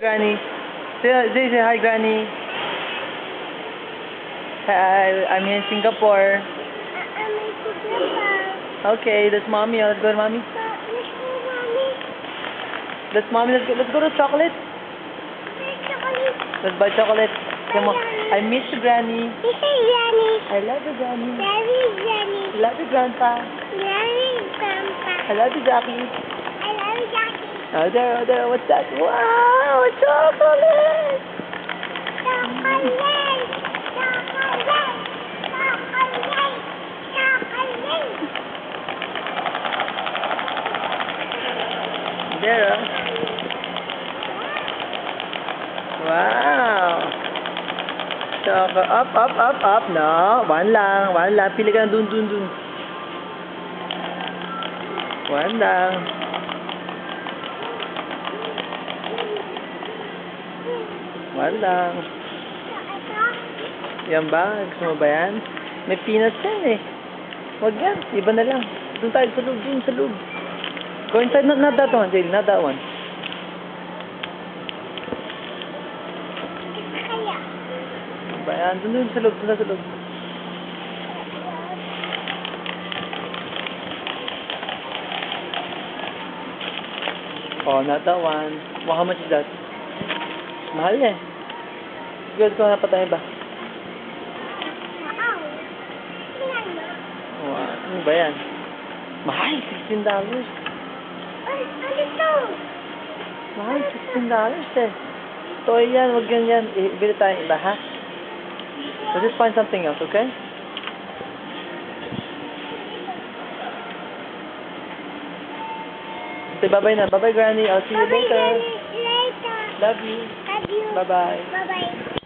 Granny. Say hi, Granny. Hi, I'm here in Singapore. I'm in Singapore. Okay, that's mommy. Let's go to mommy. That's mommy. Let's go to chocolate. Let's buy chocolate. Come on. I miss you, Granny. This is Granny. I love you, Granny. Very Granny. I love you, Grandpa. Very Grandpa. I love you, Jackie. I love Jackie. Oh, there. What's that? Wow, chocolate. Chocolate. Chocolate. Chocolate. Chocolate. There, oh. Wow. Chocolate. Up. No, one lang. Pili ka na dun. One lang. One lang. Yan ba? Gusto mo ba yan? May peanuts yan eh. Wag yan. Iba na lang. Doon tayo sa loob. Go inside. Not that one, Jaylee. Not that one. Kaya. Ano ba yan? Doon sa loob. Oh, not that one. Well, how much is that? Mahal eh. Good ko na patay ba? Wow. Tingnan mo. Wow. Ano ba yan? Mahal. $16. Ay, ano to? Mahal. $16 eh. Toy yan. Wag yan. Bili tayong iba, ha? We'll just find something else, okay? Say bye-bye na. Bye-bye, Granny. I'll see you Bye-bye, later. Granny. Later. Love you. Love you. Bye-bye. Bye-bye.